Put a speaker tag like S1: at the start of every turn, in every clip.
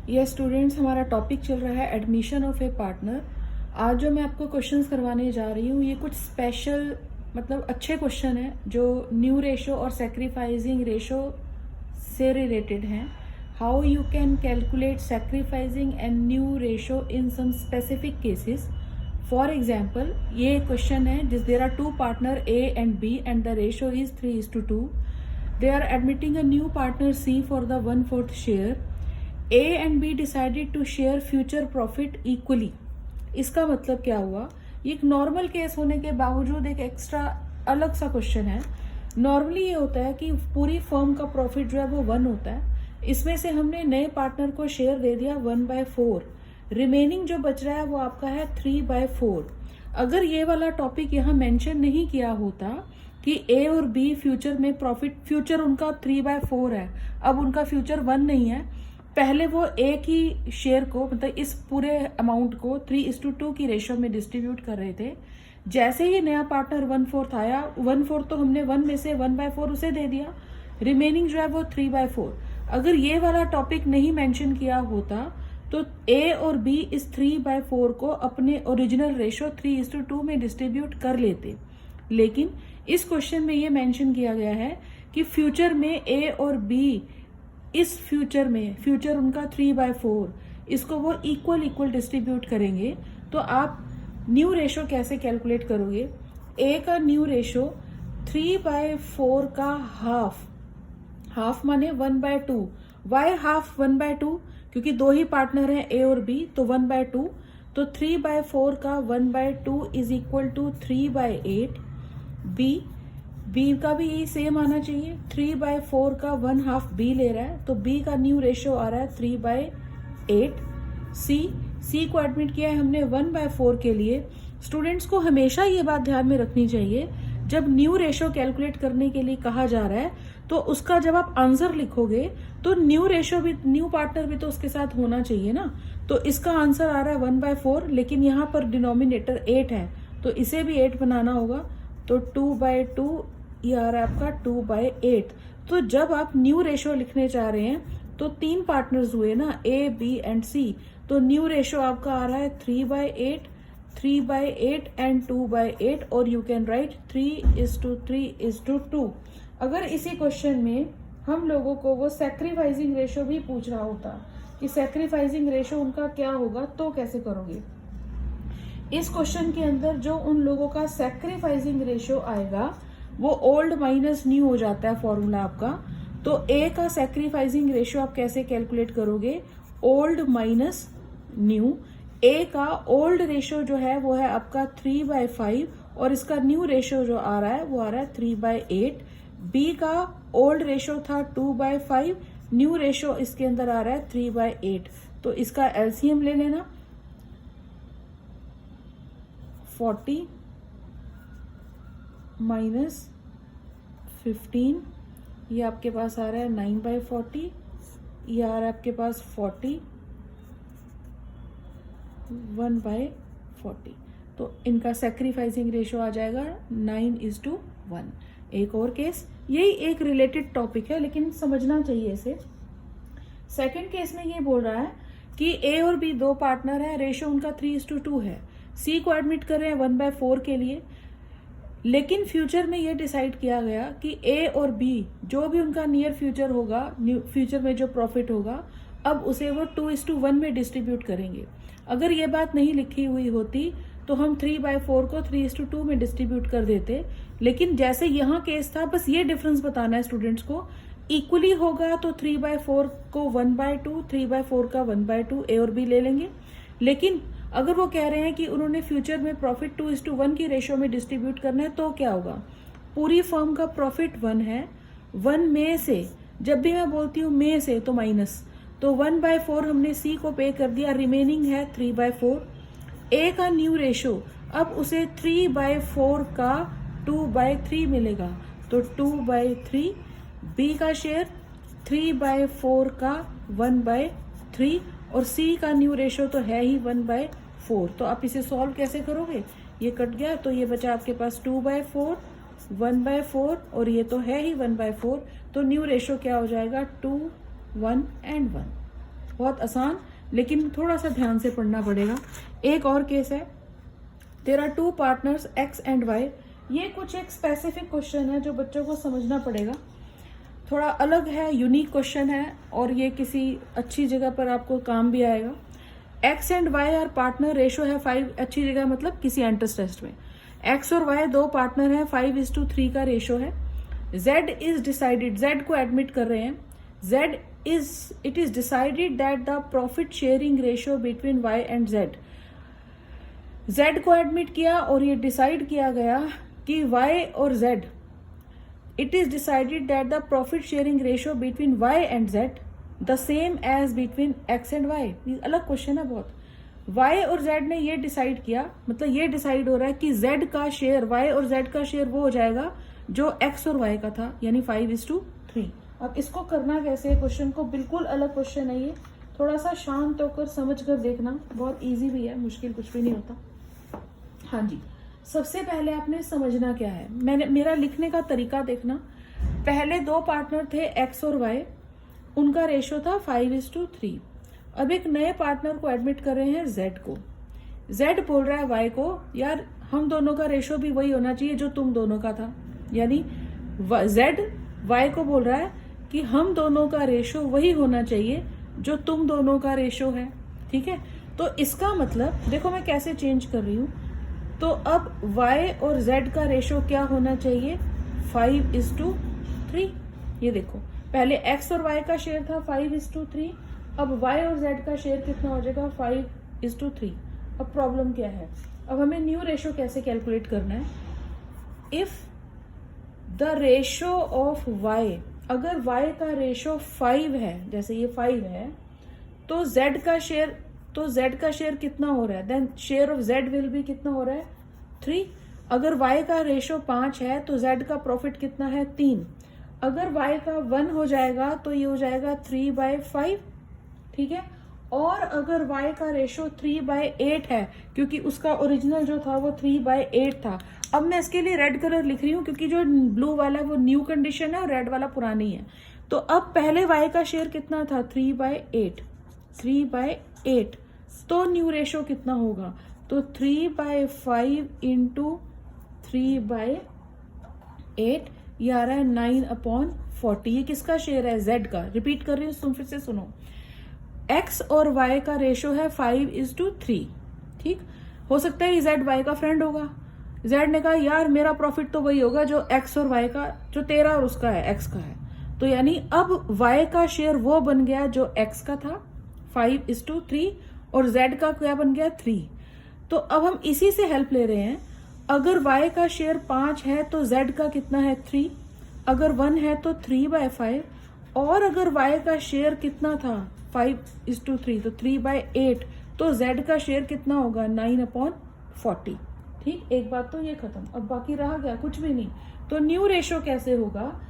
S1: ये स्टूडेंट्स, हमारा टॉपिक चल रहा है एडमिशन ऑफ ए पार्टनर। आज जो मैं आपको क्वेश्चंस करवाने जा रही हूँ ये कुछ स्पेशल मतलब अच्छे क्वेश्चन हैं जो न्यू रेशो और सेक्रीफाइसिंग रेशो से रिलेटेड हैं। How you can calculate sacrificing and new ratio in some specific cases. For example, ये क्वेश्चन है जिस there are two partner A and B and the ratio is 3:2. They are admitting a new partner C for the 1/4 share. A and B decided to share future profit equally. इसका मतलब क्या हुआ? ये एक normal case होने के बावजूद एक एक्स्ट्रा अलग सा क्वेश्चन है। नॉर्मली ये होता है कि पूरी फर्म का प्रॉफिट जो है वो 1 होता है, इसमें से हमने नए पार्टनर को शेयर दे दिया 1/4, रिमेनिंग जो बच रहा है वो आपका है 3/4। अगर ये वाला टॉपिक यहाँ मेंशन नहीं किया होता कि ए और बी फ्यूचर में प्रॉफिट, फ्यूचर उनका 3/4 है, अब उनका फ्यूचर 1 नहीं है, पहले वो एक ही शेयर को मतलब इस पूरे अमाउंट को 3:2 की रेशो में डिस्ट्रीब्यूट कर रहे थे। जैसे ही नया पार्टनर 1/4 आया, 1/4 तो हमने 1 में से 1/4 उसे दे दिया, रिमेनिंग जो है वो 3/4। अगर ये वाला टॉपिक नहीं मेंशन किया होता तो ए और बी इस 3/4 को अपने ओरिजिनल रेशो 3:2 में डिस्ट्रीब्यूट कर लेते। लेकिन इस क्वेश्चन में ये मेंशन किया गया है कि फ्यूचर में ए और बी इस फ्यूचर में, फ्यूचर उनका 3/4, इसको वो इक्वल डिस्ट्रीब्यूट करेंगे। तो आप न्यू रेशो कैसे कैलकुलेट करोगे? ए का न्यू रेशो 3/4 का हाफ माने 1/2। Why half 1/2? क्योंकि दो ही पार्टनर हैं ए और बी, तो 1/2। तो 3/4 का 1/2 इज इक्वल टू 3/8। बी का भी यही सेम आना चाहिए, 3/4 का 1/2 बी ले रहा है, तो बी का न्यू रेशो आ रहा है 3/8। सी को एडमिट किया है हमने 1/4 के लिए। स्टूडेंट्स को हमेशा ये बात ध्यान में रखनी चाहिए, जब न्यू रेशो कैलकुलेट करने के लिए कहा जा रहा है तो उसका जब आप आंसर लिखोगे तो न्यू रेशो भी, न्यू पार्टनर भी तो उसके साथ होना चाहिए ना। तो इसका आंसर आ रहा है 1/4, लेकिन यहाँ पर डिनोमिनेटर 8 है तो इसे भी 8 बनाना होगा, तो 2/2 ये आ रहा है आपका 2/8। तो जब आप न्यू रेशो लिखने चाह रहे हैं तो 3 पार्टनर्स हुए ना, ए बी एंड सी, तो न्यू रेशो आपका आ रहा है 3/8 एंड 2/8, और यू कैन राइट 3:3:2। अगर इसी क्वेश्चन में हम लोगों को वो सैक्रिफाइसिंग रेशो भी पूछ रहा होता कि सैक्रिफाइसिंग रेशो उनका क्या होगा, तो कैसे करोगे? इस क्वेश्चन के अंदर जो उन लोगों का सैक्रिफाइसिंग रेशो आएगा वो ओल्ड माइनस न्यू हो जाता है फॉर्मूला आपका। तो ए का सैक्रिफाइसिंग रेशो आप कैसे कैलकुलेट करोगे? Old minus new. ए का ओल्ड रेशो जो है वो है आपका 3/5 और इसका न्यू रेशो जो आ रहा है वो आ रहा है 3/8। बी का ओल्ड रेशो था 2/5, न्यू रेशो इसके अंदर आ रहा है 3/8। तो इसका एलसीएम ले लेना, 40 माइनस 15, ये आपके पास आ रहा है 9/40, ये आ रहा है आपके पास 40, 1/40। तो इनका सैक्रिफाइसिंग रेशो आ जाएगा 9:1। एक और केस, यही एक रिलेटेड टॉपिक है लेकिन समझना चाहिए इसे। सेकंड केस में ये बोल रहा है कि ए और बी दो पार्टनर है, रेशो उनका 3:2 है। सी को एडमिट कर रहे हैं 1/4 के लिए, लेकिन फ्यूचर में ये डिसाइड किया गया कि ए और बी जो भी उनका नियर फ्यूचर होगा, फ्यूचर में जो प्रॉफिट होगा, अब उसे वो 2:1 में डिस्ट्रीब्यूट करेंगे। अगर ये बात नहीं लिखी हुई होती तो हम 3/4 को 3:2 में डिस्ट्रीब्यूट कर देते, लेकिन जैसे यहाँ केस था, बस ये डिफरेंस बताना है स्टूडेंट्स को। इक्वली होगा तो 3/4 को 1/2, 3/4 का 1/2 ए और बी ले लेंगे। लेकिन अगर वो कह रहे हैं कि उन्होंने फ्यूचर में प्रॉफिट 2:1 की रेशो में डिस्ट्रीब्यूट करना है, तो क्या होगा? पूरी फर्म का प्रॉफिट 1 है, 1 में से, जब भी मैं बोलती हूँ में से तो माइनस, तो 1/4 हमने सी को पे कर दिया, रिमेनिंग है 3/4। ए का न्यू रेशो, अब उसे 3/4 का 2/3 मिलेगा, तो 2/3। बी का शेयर 3/4 का 1/3, और सी का न्यू रेशो तो है ही 1/4। तो आप इसे सॉल्व कैसे करोगे? ये कट गया तो ये बचा आपके पास 2/4, 1/4, और ये तो है ही 1/4। तो न्यू रेशो क्या हो जाएगा? 2, 1 एंड 1। बहुत आसान, लेकिन थोड़ा सा ध्यान से पढ़ना पड़ेगा। एक और केस है, there are two partners X and Y. ये कुछ एक स्पेसिफिक क्वेश्चन है जो बच्चों को समझना पड़ेगा, थोड़ा अलग है, यूनिक क्वेश्चन है, और ये किसी अच्छी जगह पर आपको काम भी आएगा। X and Y are partner, ratio है 5, अच्छी जगह मतलब किसी एंट्रेंस टेस्ट में। एक्स और वाई दो पार्टनर हैं, 5:3 का रेशो है। जेड इज डिसाइडेड, जेड को एडमिट कर रहे हैं, it is decided that the profit sharing ratio between Y and Z. Z को एडमिट किया और ये डिसाइड किया गया कि वाई और Z, it is decided that the profit sharing ratio between Y and Z the same as between X and Y. ये अलग क्वेश्चन है बहुत। वाई और जेड ने ये डिसाइड किया, मतलब ये डिसाइड हो रहा है कि जेड का शेयर, वाई और जेड का शेयर वो हो जाएगा जो एक्स और वाई का था, यानी 5:3। अब इसको करना कैसे है, क्वेश्चन को बिल्कुल अलग क्वेश्चन है ये, थोड़ा सा शांत होकर समझ कर देखना, बहुत इजी भी है, मुश्किल कुछ भी नहीं होता। हाँ जी, सबसे पहले आपने समझना क्या है, मेरा लिखने का तरीका देखना। पहले दो पार्टनर थे एक्स और वाई, उनका रेशो था 5:3। अब एक नए पार्टनर को एडमिट कर रहे हैं जेड को। जेड बोल रहा है वाई को, यार हम दोनों का रेशो भी वही होना चाहिए जो तुम दोनों का था, यानी जेड वाई को बोल रहा है कि हम दोनों का रेशो वही होना चाहिए जो तुम दोनों का रेशो है। ठीक है, तो इसका मतलब देखो मैं कैसे चेंज कर रही हूं। तो अब वाई और जेड का रेशो क्या होना चाहिए, 5:3। ये देखो, पहले एक्स और वाई का शेयर था 5:3, अब वाई और जेड का शेयर कितना हो जाएगा, 5:3। अब प्रॉब्लम क्या है, अब हमें न्यू रेशो कैसे कैलकुलेट करना है। If the ratio of Y, अगर वाई का रेशो 5 है, जैसे ये 5 है, तो जेड का शेयर कितना हो रहा है, then share of Z will भी कितना हो रहा है, 3। अगर वाई का रेशो 5 है तो जेड का प्रॉफिट कितना है, 3। अगर वाई का 1 हो जाएगा तो ये हो जाएगा 3/5। ठीक है, और अगर y का रेशो 3/8 है, क्योंकि उसका ओरिजिनल जो था वो 3/8 था। अब मैं इसके लिए रेड कलर लिख रही हूँ क्योंकि जो ब्लू वाला वो न्यू कंडीशन है और रेड वाला पुरानी है। तो अब पहले y का शेयर कितना था, 3/8। तो न्यू रेशो कितना होगा, तो 3/5 इंटू 3/8, ये आ रहा है 9/40। ये किसका शेयर है, z का। रिपीट कर रही हूँ, तुम फिर से सुनो। x और y का रेशो है 5:3। ठीक, हो सकता है z y का फ्रेंड होगा। z ने कहा यार मेरा प्रॉफिट तो वही होगा जो x और y का, जो तेरा और उसका है, x का है। तो यानी अब y का शेयर वो बन गया जो x का था 5:3, और z का क्या बन गया, 3। तो अब हम इसी से हेल्प ले रहे हैं। अगर y का शेयर 5 है तो z का कितना है, 3। अगर 1 है तो 3/5, और अगर y का शेयर कितना था 5:3, तो 3/8, तो z का शेयर कितना होगा, 9/40। ठीक, एक बात तो ये खत्म। अब बाकी रहा गया कुछ भी नहीं। तो न्यू रेशो कैसे होगा,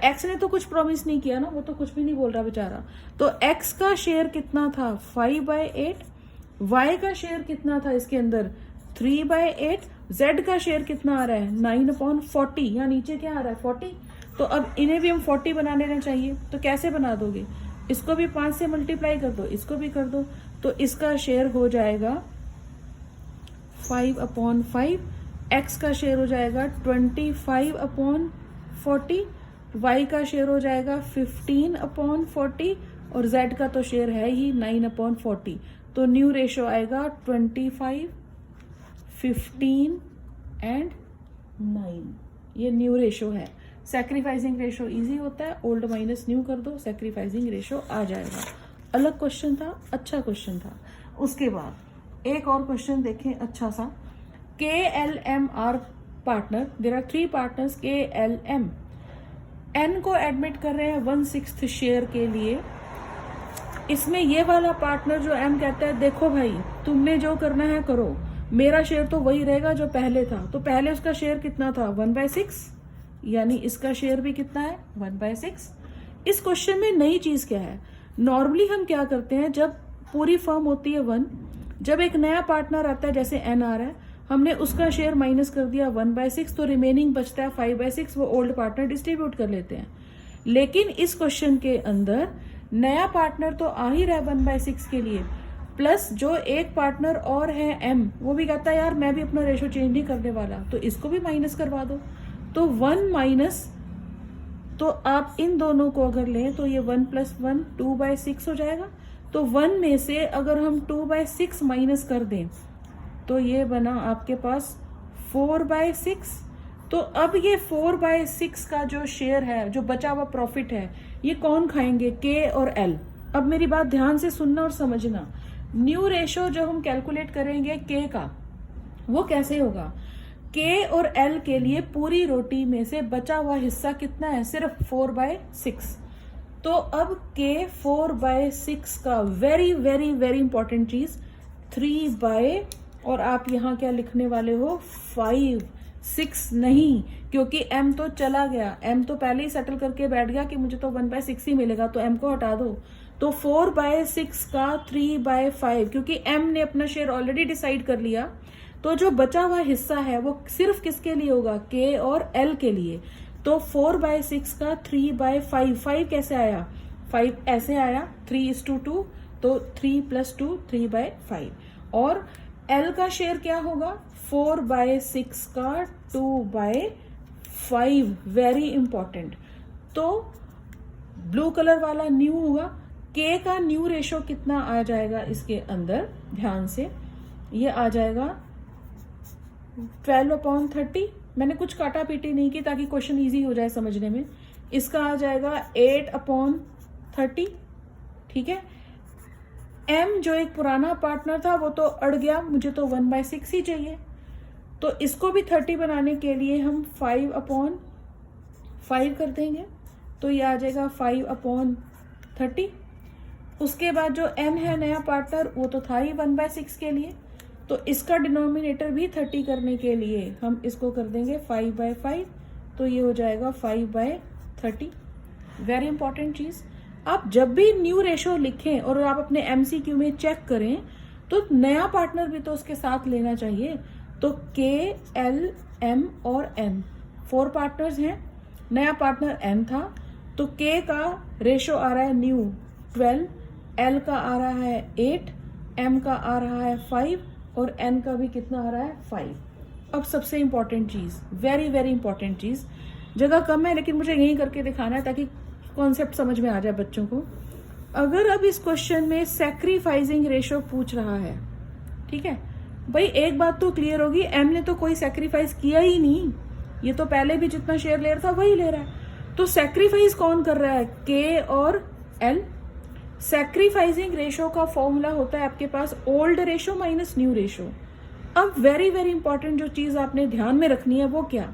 S1: x ने तो कुछ प्रॉमिस नहीं किया ना, वो तो कुछ भी नहीं बोल रहा बेचारा। तो x का शेयर कितना था, 5/8, y का शेयर कितना था इसके अंदर, 3/8, z का शेयर कितना आ रहा है, 9/40। यहाँ नीचे क्या आ रहा है, 40। तो अब इन्हें भी हम 40 बना लेना चाहिए। तो कैसे बना दोगे, इसको भी 5 से मल्टीप्लाई कर दो, इसको भी कर दो। तो इसका शेयर हो जाएगा 5/5, x का शेयर हो जाएगा 25/40, y का शेयर हो जाएगा 15/40, और z का तो शेयर है ही 9/40। तो न्यू रेशो आएगा 25, 15 एंड 9। ये न्यू रेशो है। सैक्रिफाइसिंग रेशो इजी होता है, ओल्ड माइनस न्यू कर दो, सैक्रिफाइसिंग रेशो आ जाएगा। अलग क्वेश्चन था, अच्छा क्वेश्चन था। उसके बाद एक और क्वेश्चन देखें अच्छा सा। KLM partner, there are 3 partners KLM, N को एडमिट कर रहे हैं 1/6 शेयर के लिए। इसमें ये वाला पार्टनर जो M कहता है देखो भाई तुमने जो करना है करो, मेरा शेयर तो वही रहेगा जो पहले था। तो पहले उसका शेयर कितना था, 1/6, यानी इसका शेयर भी कितना है, 1/6। इस क्वेश्चन में नई चीज क्या है, नॉर्मली हम क्या करते हैं, जब पूरी फर्म होती है 1, जब एक नया पार्टनर आता है जैसे N आ रहा है, हमने उसका शेयर माइनस कर दिया 1/6, तो रिमेनिंग बचता है 5/6, वो ओल्ड पार्टनर डिस्ट्रीब्यूट कर लेते हैं। लेकिन इस क्वेश्चन के अंदर नया पार्टनर तो आ ही रहा है 1/6 के लिए, प्लस जो एक पार्टनर और है M, वो भी कहता है यार मैं भी अपना रेशो चेंज नहीं करने वाला, तो इसको भी माइनस करवा दो। तो 1 माइनस, तो आप इन दोनों को अगर लें तो ये 1 + 1 2/6 हो जाएगा। तो 1 में से अगर हम 2/6 माइनस कर दें तो ये बना आपके पास 4/6। तो अब ये 4/6 का जो शेयर है, जो बचा हुआ प्रॉफिट है, ये कौन खाएंगे? K और L। अब मेरी बात ध्यान से सुनना और समझना। न्यू रेशो जो हम कैलकुलेट करेंगे K का, वो कैसे होगा? K और L के लिए पूरी रोटी में से बचा हुआ हिस्सा कितना है? सिर्फ 4/6। तो अब K 4/6 का वेरी वेरी वेरी इंपॉर्टेंट चीज 3 और आप यहाँ क्या लिखने वाले हो? 5, 6 नहीं, क्योंकि M तो चला गया। M तो पहले ही सेटल करके बैठ गया कि मुझे तो 1/6 ही मिलेगा, तो M को हटा दो। तो 4/6 का 3/5, क्योंकि M ने अपना शेयर ऑलरेडी डिसाइड कर लिया, तो जो बचा हुआ हिस्सा है वो सिर्फ किसके लिए होगा? K और L के लिए। तो 4/6 का 3/5, 5 कैसे आया? 5 ऐसे आया, 3:2, तो 3 + 2 3/5। और L का शेयर क्या होगा? 4/6 का 2/5, वेरी इंपॉर्टेंट। तो ब्लू कलर वाला न्यू होगा। K का न्यू रेशो कितना आ जाएगा इसके अंदर? ध्यान से, ये आ जाएगा 12/30। मैंने कुछ काटा पीटी नहीं की ताकि क्वेश्चन इजी हो जाए समझने में। इसका आ जाएगा 8/30। ठीक है। M जो एक पुराना पार्टनर था वो तो अड़ गया, मुझे तो 1/6 ही चाहिए, तो इसको भी 30 बनाने के लिए हम 5/5 कर देंगे, तो ये आ जाएगा 5/30। उसके बाद जो M है नया पार्टनर, वो तो था ही 1/6 के लिए, तो इसका डिनोमिनेटर भी 30 करने के लिए हम इसको कर देंगे 5/5, तो ये हो जाएगा 5/30। वेरी इंपॉर्टेंट चीज, आप जब भी न्यू रेशो लिखें और आप अपने MCQ में चेक करें तो नया पार्टनर भी तो उसके साथ लेना चाहिए। तो K, L, M और N 4 पार्टनर्स हैं, नया पार्टनर N था, तो K का रेशो आ रहा है न्यू 12, L का आ रहा है 8, M का आ रहा है 5 और N का भी कितना आ रहा है? 5। अब सबसे इंपॉर्टेंट चीज, वेरी वेरी इंपॉर्टेंट चीज, जगह कम है लेकिन मुझे यही करके दिखाना है ताकि कॉन्सेप्ट समझ में आ जाए बच्चों को। अगर अब इस क्वेश्चन में सैक्रिफाइसिंग रेशो पूछ रहा है, ठीक है भाई, एक बात तो क्लियर होगी, M ने तो कोई सैक्रिफाइस किया ही नहीं, ये तो पहले भी जितना शेयर ले रहा था वही ले रहा है। तो सैक्रिफाइस कौन कर रहा है? K और L। सैक्रिफाइसिंग रेशो का फॉर्मूला होता है आपके पास old ratio minus new ratio. अब वेरी वेरी इंपॉर्टेंट जो चीज आपने ध्यान में रखनी है वो क्या?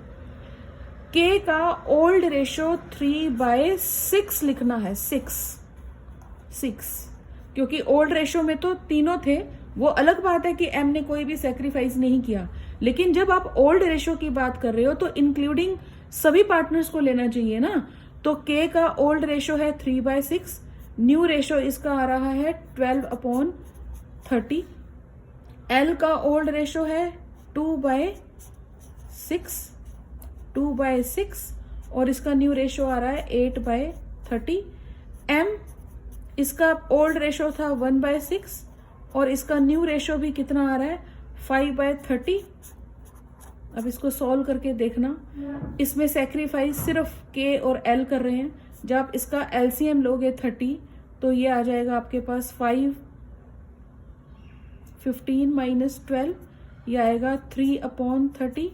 S1: K का ओल्ड रेशो 3/6 लिखना है, 6, क्योंकि ओल्ड रेशो में तो तीनों थे। वो अलग बात है कि M ने कोई भी सैक्रिफाइस नहीं किया, लेकिन जब आप ओल्ड रेशो की बात कर रहे हो तो इंक्लूडिंग सभी पार्टनर्स को लेना चाहिए ना। तो K का ओल्ड रेशो है 3/6, न्यू रेशो इसका आ रहा है 12/30, L का ओल्ड रेशो है 2/6 और इसका न्यू रेशो आ रहा है 8/30। M इसका ओल्ड रेशो था 1/6 और इसका न्यू रेशो भी कितना आ रहा है? 5/30। अब इसको सॉल्व करके देखना, इसमें सैक्रिफाइस सिर्फ K और L कर रहे हैं। जब इसका LCM लोगे 30 तो ये आ जाएगा आपके पास 5, 15 - 12, ये आएगा 3/30।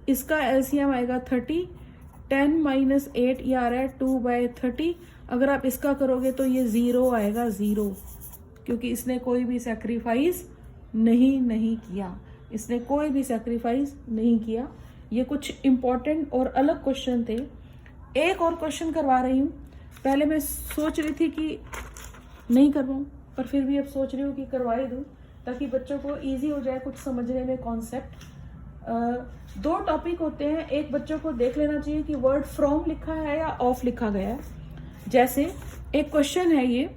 S1: इसका LCM आएगा 30, 10 - 8 ये आ रहा है 2/30। अगर आप इसका करोगे तो ये 0 आएगा, 0, क्योंकि इसने कोई भी सैक्रिफाइस नहीं किया, इसने कोई भी सैक्रिफाइस नहीं किया। ये कुछ इंपॉर्टेंट और अलग क्वेश्चन थे। एक और क्वेश्चन करवा रही हूँ, पहले मैं सोच रही थी कि नहीं करवाऊँ, पर फिर भी अब सोच रही हूँ कि करवा ही दूँ ताकि बच्चों को इजी हो जाए कुछ समझने में कॉन्सेप्ट। 2 टॉपिक होते हैं, एक बच्चों को देख लेना चाहिए कि वर्ड फ्रॉम लिखा है या ऑफ लिखा गया है। जैसे एक क्वेश्चन है ये,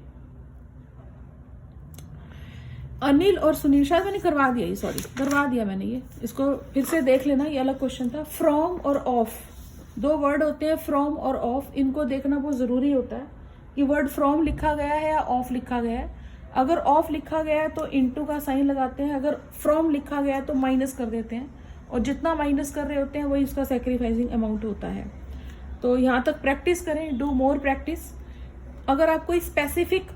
S1: अनिल और सुनील, शायद मैंने करवा दिया ये, सॉरी करवा दिया मैंने ये, इसको फिर से देख लेना, ये अलग क्वेश्चन था। फ्रॉम और ऑफ 2 वर्ड होते हैं, फ्रॉम और ऑफ, इनको देखना बहुत जरूरी होता है। कि वर्ड फ्रॉम लिखा गया है या ऑफ लिखा गया है। अगर ऑफ लिखा गया है तो इनटू का साइन लगाते हैं, अगर फ्रॉम लिखा गया है तो माइनस कर देते हैं, और जितना माइनस कर रहे होते हैं वही उसका सैक्रिफाइसिंग अमाउंट होता है। तो यहाँ तक प्रैक्टिस करें, डू मोर प्रैक्टिस। अगर आप कोई स्पेसिफिक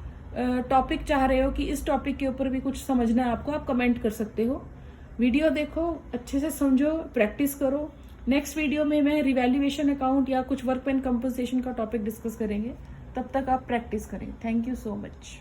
S1: टॉपिक चाह रहे हो कि इस टॉपिक के ऊपर भी कुछ समझना है आपको, आप कमेंट कर सकते हो। वीडियो देखो, अच्छे से समझो, प्रैक्टिस करो। नेक्स्ट वीडियो में मैं रिवैल्यूएशन अकाउंट या कुछ वर्क पेन कंपनसेशन का टॉपिक डिस्कस करेंगे। तब तक आप प्रैक्टिस करें। Thank you so much.